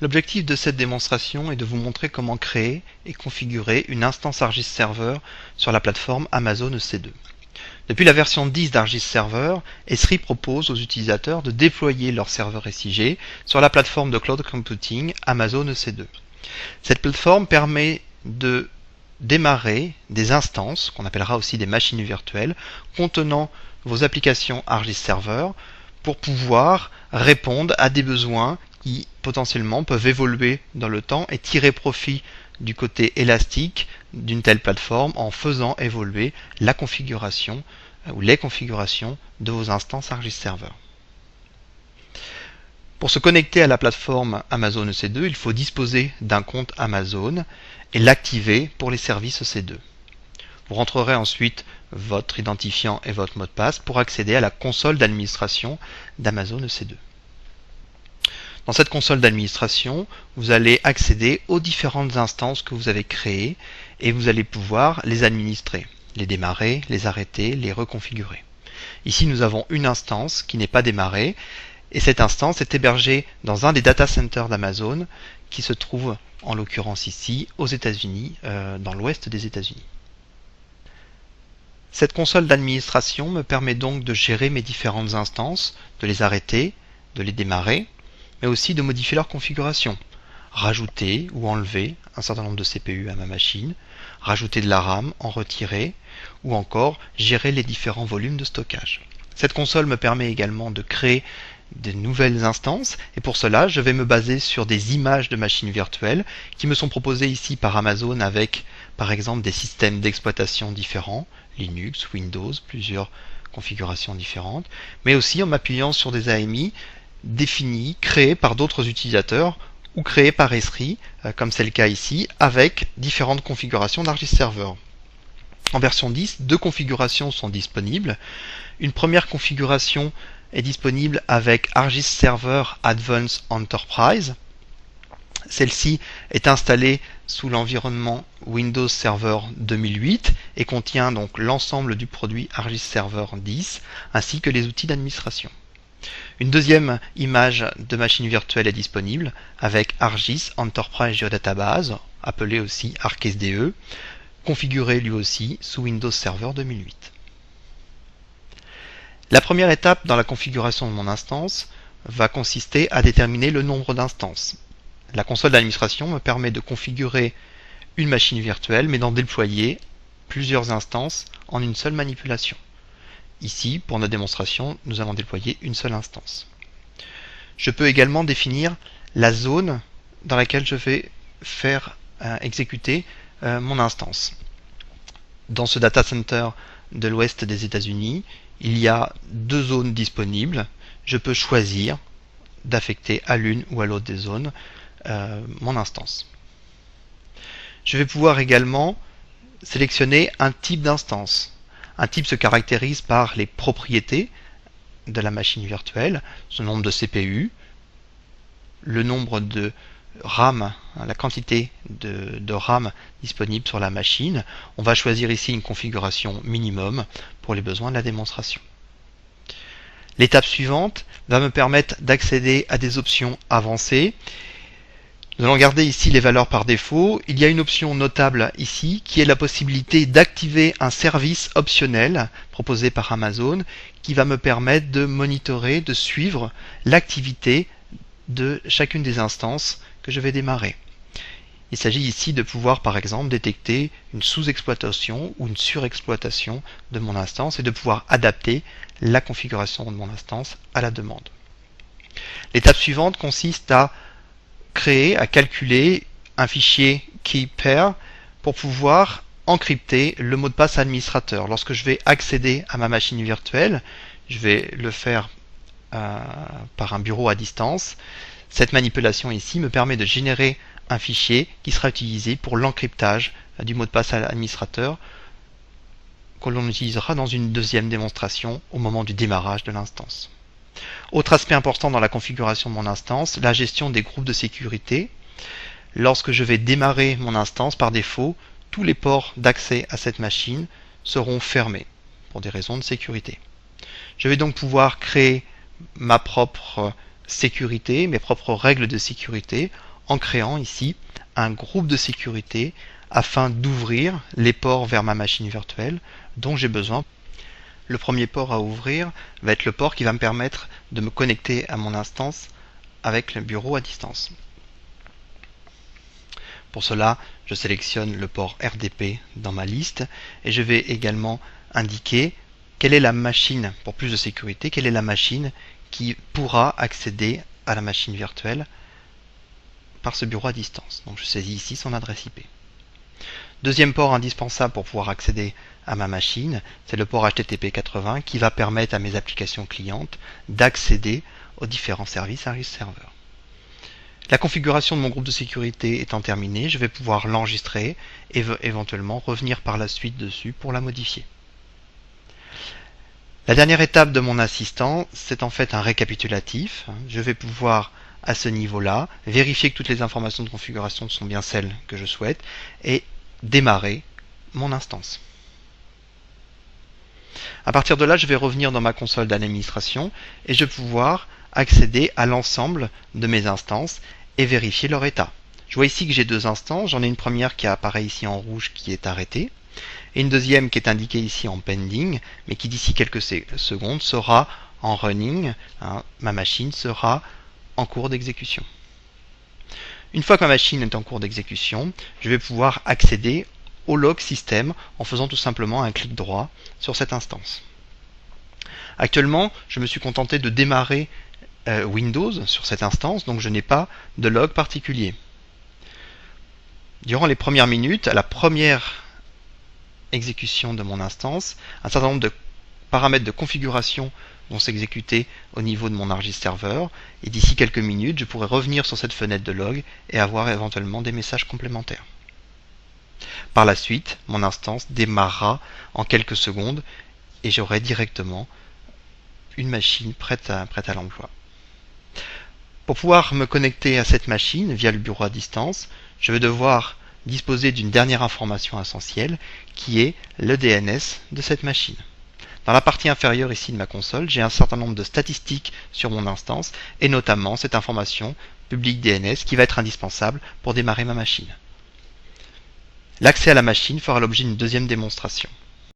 L'objectif de cette démonstration est de vous montrer comment créer et configurer une instance ArcGIS Server sur la plateforme Amazon EC2. Depuis la version 10 d'ArcGIS Server, Esri propose aux utilisateurs de déployer leur serveur SIG sur la plateforme de cloud computing Amazon EC2. Cette plateforme permet de démarrer des instances, qu'on appellera aussi des machines virtuelles, contenant vos applications ArcGIS Server pour pouvoir répondre à des besoins qui potentiellement peuvent évoluer dans le temps et tirer profit du côté élastique d'une telle plateforme en faisant évoluer la configuration ou les configurations de vos instances ArcGIS Server. Pour se connecter à la plateforme Amazon EC2, il faut disposer d'un compte Amazon et l'activer pour les services EC2. Vous rentrerez ensuite votre identifiant et votre mot de passe pour accéder à la console d'administration d'Amazon EC2. Dans cette console d'administration, vous allez accéder aux différentes instances que vous avez créées et vous allez pouvoir les administrer, les démarrer, les arrêter, les reconfigurer. Ici, nous avons une instance qui n'est pas démarrée et cette instance est hébergée dans un des data centers d'Amazon qui se trouve en l'occurrence ici aux États-Unis, dans l'ouest des États-Unis. Cette console d'administration me permet donc de gérer mes différentes instances, de les arrêter, de les démarrer, mais aussi de modifier leur configuration, rajouter ou enlever un certain nombre de CPU à ma machine, rajouter de la RAM, en retirer, ou encore gérer les différents volumes de stockage. Cette console me permet également de créer de nouvelles instances, et pour cela je vais me baser sur des images de machines virtuelles qui me sont proposées ici par Amazon avec par exemple des systèmes d'exploitation différents, Linux, Windows, plusieurs configurations différentes, mais aussi en m'appuyant sur des AMI définis, créés par d'autres utilisateurs ou créés par Esri, comme c'est le cas ici, avec différentes configurations d'ArcGIS Server. En version 10, deux configurations sont disponibles. Une première configuration est disponible avec ArcGIS Server Advanced Enterprise. Celle-ci est installée sous l'environnement Windows Server 2008 et contient donc l'ensemble du produit ArcGIS Server 10 ainsi que les outils d'administration. Une deuxième image de machine virtuelle est disponible avec ArcGIS Enterprise Geodatabase, appelé aussi ArcSDE, configuré lui aussi sous Windows Server 2008. La première étape dans la configuration de mon instance va consister à déterminer le nombre d'instances. La console d'administration me permet de configurer une machine virtuelle mais d'en déployer plusieurs instances en une seule manipulation. Ici, pour notre démonstration, nous allons déployer une seule instance. Je peux également définir la zone dans laquelle je vais faire exécuter mon instance. Dans ce data center de l'ouest des États-Unis, il y a deux zones disponibles. Je peux choisir d'affecter à l'une ou à l'autre des zones mon instance. Je vais pouvoir également sélectionner un type d'instance. Un type se caractérise par les propriétés de la machine virtuelle, son nombre de CPU, le nombre de RAM, la quantité de RAM disponible sur la machine. On va choisir ici une configuration minimum pour les besoins de la démonstration. L'étape suivante va me permettre d'accéder à des options avancées. Nous allons garder ici les valeurs par défaut. Il y a une option notable ici qui est la possibilité d'activer un service optionnel proposé par Amazon qui va me permettre de monitorer, de suivre l'activité de chacune des instances que je vais démarrer. Il s'agit ici de pouvoir par exemple détecter une sous-exploitation ou une surexploitation de mon instance et de pouvoir adapter la configuration de mon instance à la demande. L'étape suivante consiste à calculer un fichier key pair pour pouvoir encrypter le mot de passe administrateur. Lorsque je vais accéder à ma machine virtuelle, je vais le faire par un bureau à distance. Cette manipulation ici me permet de générer un fichier qui sera utilisé pour l'encryptage du mot de passe administrateur que l'on utilisera dans une deuxième démonstration au moment du démarrage de l'instance. Autre aspect important dans la configuration de mon instance, la gestion des groupes de sécurité. Lorsque je vais démarrer mon instance, par défaut, tous les ports d'accès à cette machine seront fermés pour des raisons de sécurité. Je vais donc pouvoir créer ma propre sécurité, mes propres règles de sécurité en créant ici un groupe de sécurité afin d'ouvrir les ports vers ma machine virtuelle dont j'ai besoin. Le premier port à ouvrir va être le port qui va me permettre de me connecter à mon instance avec le bureau à distance. Pour cela, je sélectionne le port RDP dans ma liste et je vais également indiquer quelle est la machine, pour plus de sécurité, quelle est la machine qui pourra accéder à la machine virtuelle par ce bureau à distance. Donc je saisis ici son adresse IP. Deuxième port indispensable pour pouvoir accéder à ma machine, c'est le port HTTP 80 qui va permettre à mes applications clientes d'accéder aux différents services serveur. La configuration de mon groupe de sécurité étant terminée, je vais pouvoir l'enregistrer et éventuellement revenir par la suite dessus pour la modifier. La dernière étape de mon assistant, c'est en fait un récapitulatif. Je vais pouvoir à ce niveau-là vérifier que toutes les informations de configuration sont bien celles que je souhaite et démarrer mon instance. À partir de là, je vais revenir dans ma console d'administration et je vais pouvoir accéder à l'ensemble de mes instances et vérifier leur état. Je vois ici que j'ai deux instances. J'en ai une première qui apparaît ici en rouge qui est arrêtée et une deuxième qui est indiquée ici en pending mais qui d'ici quelques secondes sera en running. Ma machine sera en cours d'exécution. Une fois que ma machine est en cours d'exécution, je vais pouvoir accéder au log système en faisant tout simplement un clic droit sur cette instance. Actuellement, je me suis contenté de démarrer Windows sur cette instance, donc je n'ai pas de log particulier. Durant les premières minutes, à la première exécution de mon instance, un certain nombre de paramètres de configuration vont s'exécuter au niveau de mon enregistre serveur, et d'ici quelques minutes, je pourrai revenir sur cette fenêtre de log et avoir éventuellement des messages complémentaires. Par la suite, mon instance démarrera en quelques secondes et j'aurai directement une machine prête à l'emploi. Pour pouvoir me connecter à cette machine via le bureau à distance, je vais devoir disposer d'une dernière information essentielle qui est le DNS de cette machine. Dans la partie inférieure ici de ma console, j'ai un certain nombre de statistiques sur mon instance et notamment cette information public DNS qui va être indispensable pour démarrer ma machine. L'accès à la machine fera l'objet d'une deuxième démonstration.